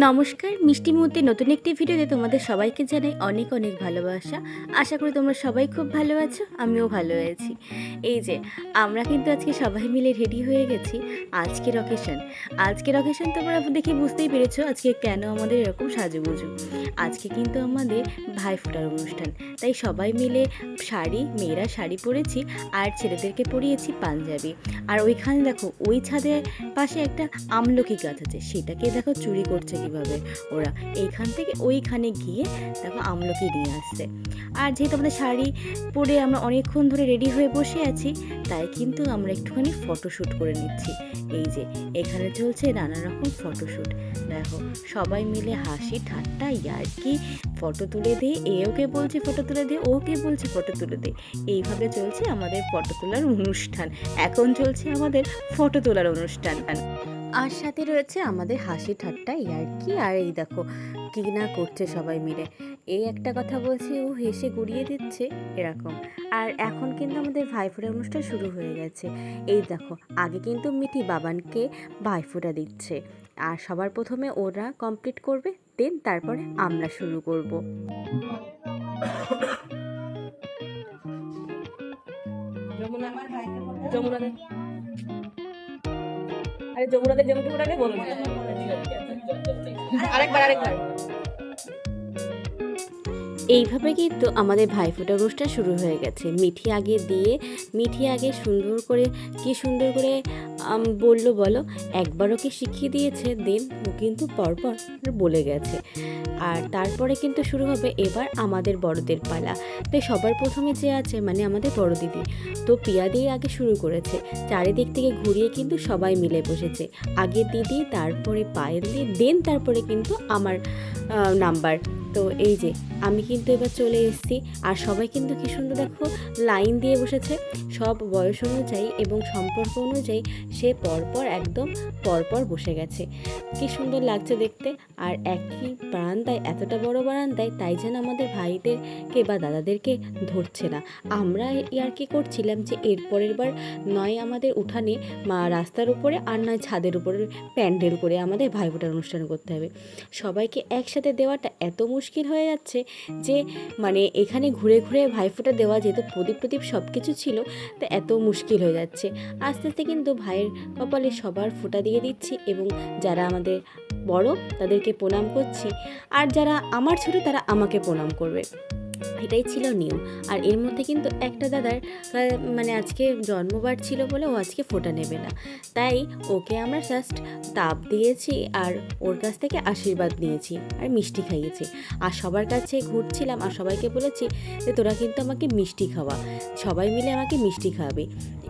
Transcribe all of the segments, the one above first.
নমস্কার, মিষ্টি মুহূর্তে নতুন একটি ভিডিওতে তোমাদের সবাইকে জানাই অনেক অনেক ভালোবাসা। আশা করি তোমরা সবাই খুব ভালো আছো, আমিও ভালো আছি। এই যে আমরা কিন্তু আজকে সবাই মিলে রেডি হয়ে গেছি আজকের অকেশন তোমরা দেখে বুঝতেই পেরেছো আজকে কেন আমাদের এরকম সাজুগুজু। আজকে কিন্তু আমাদের ভাইফোঁটার অনুষ্ঠান, তাই সবাই মিলে মেয়েরা শাড়ি পরেছি আর ছেলেদেরকে পরিয়েছি পাঞ্জাবি। আর ওইখানে দেখো ওই ছাদের পাশে একটা আমলকি গাছ আছে, সেটাকে দেখো চুরি করছে কিভাবে ওরা। এইখান থেকে ওইখানে গিয়ে দেখো আমলকি নিয়ে আসছে। আর যেহেতু আমাদের শাড়ি পরে আমরা অনেকক্ষণ ধরে রেডি হয়ে বসে আছি, তাই কিন্তু আমরা একটুখানি ফটোশ্যুট করে নিচ্ছি। এই যে এখানে চলছে নানা রকম ফটোশ্যুট। দেখো সবাই মিলে হাসি ঠাট্টা ইয়ার্কি, ফটো তুলে দে, ওকে বলছে ফটো তুলে দে, ওকে বলছে ফটো তুলে দে। এইভাবে চলছে আমাদের ফটো তোলার অনুষ্ঠান। এখন চলছে আমাদের ফটো তোলার অনুষ্ঠান, আর সাথে রয়েছে আমাদের হাসি ঠাট্টা ইয়ার্কি। আর এই দেখো কি না করছে সবাই মিলে, এই একটা কথা বলছি ও হেসে গুড়িয়ে দিচ্ছে এরকম। আর এখন কিন্তু আমাদের ভাইফোঁটার অনুষ্ঠান শুরু হয়ে গেছে। এই দেখো আগে কিন্তু মিঠি বাবানকে ভাইফোঁটা দিচ্ছে, আর সবার প্রথমে ওরা কমপ্লিট করবে, দেন তারপরে আমরা শুরু করব। যমুনাদের যেমন ওটাকে বলুন আরেকবার। এইভাবে কিন্তু আমাদের ভাইফোঁটার অনুষ্ঠান শুরু হয়ে গেছে। মিঠি আগে কি সুন্দর করে বললো বলো, একবার ওকে শিখিয়ে দিয়েছে, দেন ও কিন্তু পরপর বলে গেছে। আর তারপরে কিন্তু শুরু হবে এবার আমাদের বড়দের পালা। তাই সবার প্রথমে যে আছে মানে আমাদের বড় দিদি, তো পিয়া দিয়ে আগে শুরু করেছে। চারিদিক থেকে ঘুরিয়ে কিন্তু সবাই মিলে বসেছে, আগে দিদি, তারপরে পায়েল দি, দেন তারপরে কিন্তু আমার নাম্বার। তো এই যে আমি কিন্তু এবার চলে এসেছি, আর সবাই কিন্তু কি সুন্দর দেখো লাইন দিয়ে বসেছে, সব বয়স অনুযায়ী এবং সম্পর্ক অনুযায়ী সে পরপর বসে গেছে। কি সুন্দর লাগছে দেখতে। আর একই বারান্দায়, এতটা বড় বারান্দায়, তাই যেন আমাদের ভাইদেরকে বা দাদাদেরকে ধরছে না। আমরা আর কি করছিলাম যে এরপরের বার নয় আমাদের উঠানে রাস্তার উপরে, আর নয় ছাদের উপরে প্যান্ডেল করে আমাদের ভাইফোঁটার অনুষ্ঠান করতে হবে। সবাইকে একসাথে দেওয়াটা এত মুশকিল হয়ে যাচ্ছে যে মানে এখানে ঘুরে ঘুরে ভাইফোঁটা দেওয়া, যেহেতু প্রদীপ সব কিছু ছিল, তো এত মুশকিল হয়ে যাচ্ছে। আস্তে আস্তে কিন্তু ভাইয়ের কপালে সবার ফোঁটা দিয়ে দিচ্ছি, এবং যারা আমাদের বড় তাদেরকে প্রণাম করছি, আর যারা আমার ছোট তারা আমাকে প্রণাম করবে। এটাই ছিল নিয়ম। আর এর মধ্যে কিন্তু একটা দাদার মানে আজকে জন্মবার ছিল বলে ও আজকে ফোঁটা নেবে না, তাই ওকে আমরা জাস্ট তাপ দিয়েছি আর ওর কাছ থেকে আশীর্বাদ নিয়েছি আর মিষ্টি খাইয়েছি। আর সবার কাছে ঘুরছিলাম আর সবাইকে বলেছি যে তোরা কিন্তু আমাকে মিষ্টি খাওয়া, সবাই মিলে আমাকে মিষ্টি খাওয়াবে।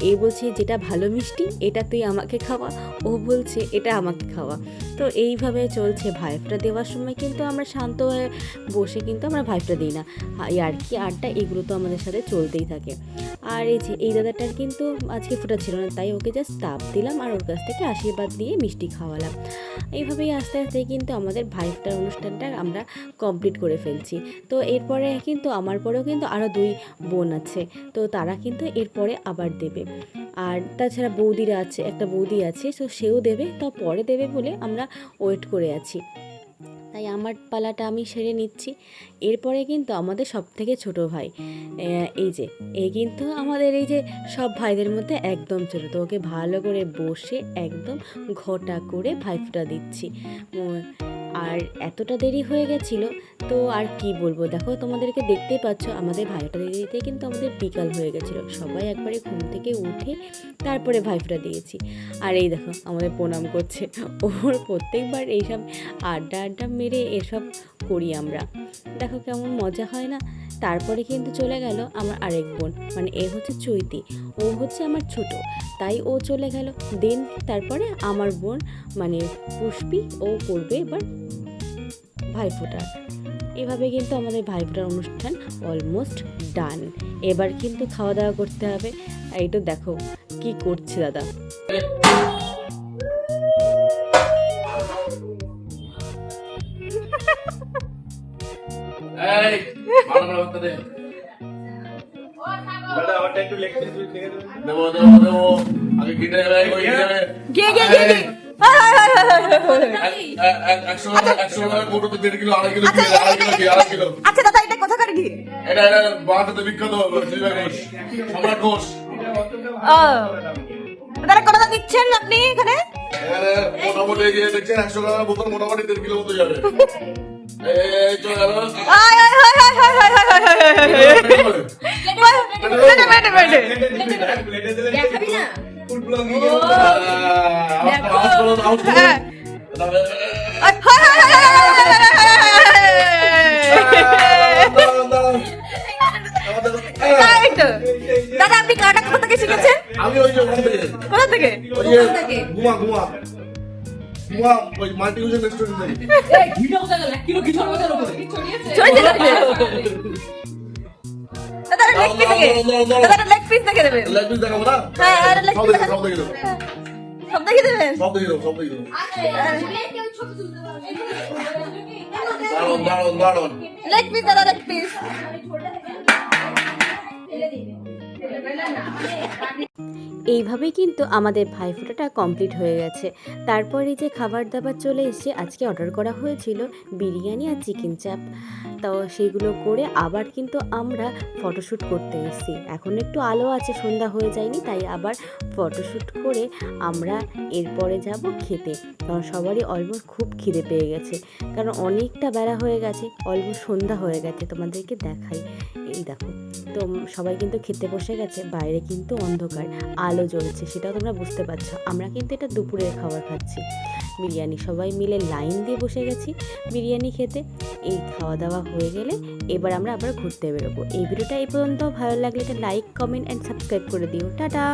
এই বলছে যেটা ভালো মিষ্টি এটা তুই আমাকে খাওয়া, ও বলছে এটা আমাকে খাওয়া। তো এইভাবে চলছে। ভাইফোঁটা দেওয়ার সময় কিন্তু আমরা শান্ত হয়ে বসে কিন্তু আমরা ভাইফোঁটা দিই না, ইয়ার্কি আড্ডা এগুলো তো আমাদের সাথে চলতেই থাকে। আর এই দাদাটার কিন্তু আজকে ফোঁটা ছিল না, তাই ওকে জাস্ট তাপ দিলাম আর ওর কাছ থেকে আশীর্বাদ দিয়ে মিষ্টি খাওয়ালাম। এইভাবেই আস্তে আস্তে কিন্তু আমাদের ভাইফোঁটার অনুষ্ঠানটা আমরা কমপ্লিট করে ফেলছি। তো এরপরে কিন্তু আমার পরেও কিন্তু আরও 2 বোন আছে, তো তারা কিন্তু এরপরে আবার দেবে। আর তাছাড়া একটা বৌদি আছে, তো সেও দেবে, তা পরে দেবে বলে আমরা ওয়েট করে আছি। তাই আমার পালাটা আমি সেরে নিচ্ছি। এরপরে কিন্তু আমাদের সব থেকে ছোটো ভাই, এই কিন্তু আমাদের এই যে সব ভাইদের মধ্যে একদম ছোটো, তো ওকে ভালো করে বসে একদম ঘটা করে ভাইফোঁটা দিচ্ছি। আর এতটা দেরি হয়ে গেছিলো, তো আর কি বলবো, দেখো তোমাদেরকে দেখতেই পাচ্ছ আমাদের ভাইফোঁটা দিতে কিন্তু আমাদের বিকাল হয়ে গেছিলো। সবাই একবারে ঘুম থেকে উঠে তারপরে ভাইফোঁটা দিয়েছি। আর এই দেখো আমাদের প্রণাম করছে। ওর প্রত্যেকবার এইসব আড্ডা মেরে এসব করি আমরা, দেখো কেমন মজা হয় না। তারপরে কিন্তু চলে গেল আমার আরেক বোন, মানে এ হচ্ছে চৈতি, ও হচ্ছে আমার ছোট, তাই ও চলে গেল। দেন তারপরে আমার বোন মানে পুষ্পি, ও করবে এবার ভাইফোঁটা। এভাবে কিন্তু আমাদের ভাইফোঁটার অনুষ্ঠান অলমোস্ট ডান। এবার কিন্তু খাওয়া দাওয়া করতে হবে। আর এটা দেখো কি করছে দাদা। একশো গ্রামের কৌটোতে 1.5 কিলো 2.5 কিলো ঘি, 2.5 কিলো। আচ্ছা দাদা, এটা কোথাকার ঘি? এটা বাংলাদেশে বিখ্যাত জিরা ঘোষ, সম্রাট ঘোষ। ও দাদা, কতটা দিচ্ছেন আপনি এখানে? এখানে মোটামুটি গিয়ে দেখছেন 100 গ্রামের বোতল মোটামুটি 1.5 কিলো মতো যাবে। এই চলে গেল। আয় আয় আয় আয় আয় আয় আয় আয় আয় আয়। বেটে, বেটে, বেটে। হ্যাঁ। আয়, হায়, হায়, হায়, হায়, হায়, হায়, হায়, হায়, হায়। এই তো। দাদা, আপনি কাটা কোথা থেকে শিখেছেন? আমি ওই যে ওখান থেকে কোথা থেকে? ওই যে গুয়া ওই মাল্টি ইউজার রেস্টুরেন্ট থেকে। ছড়িয়ে যাবে। দাদা, লেগ পিস থেকে। দাদা, লেগ পিস দেখে দেবেন। লেগ পিস দেখাবো না? হ্যাঁ, আর লেগ সব পিস দেখে সব দেখে দেবো। সব দেখে দেবেন। সব দেখে দেবো, সব দেখে দেবো। দারুন। লেগ পিস দাদা, লেগ পিস। এইভাবেই কিন্তু আমাদের ভাইফোঁটাটা কমপ্লিট হয়ে গেছে। তারপরে যে খাবার দাবার চলে এসেছে, আজকে অর্ডার করা হয়েছিল বিরিয়ানি আর চিকেন চাপ। তো সেইগুলো করে আবার কিন্তু আমরা ফটোশ্যুট করতে এসেছি। এখন একটু আলো আছে, সন্ধ্যা হয়ে যায়নি, তাই আবার ফটোশ্যুট করে আমরা এরপরে যাব খেতে। কারণ সবারই অলমোস্ট খুব খিদে পেয়ে গেছে, কারণ অনেকটা বেলা হয়ে গেছে, অলমোস্ট সন্ধ্যা হয়ে গেছে। তোমাদেরকে দেখাই, এই দেখো। তো সবাই কিন্তু খেতে বসে গেছে, বাইরে কিন্তু অন্ধকার, আলো জ্বলছে, সেটাও তোমরা বুঝতে পারছো। আমরা কিন্তু এটা দুপুরের খাবার খাচ্ছি, বিরিয়ানি। সবাই মিলে লাইন দিয়ে বসে গেছি বিরিয়ানি খেতে। এই খাওয়া দাওয়া হয়ে গেলে এবার আমরা আবার ঘুরতে বেরোবো। এই ভিডিওটা এই পর্যন্ত ভালো লাগলে একটা লাইক, কমেন্ট অ্যান্ড সাবস্ক্রাইব করে দিও। টাটা।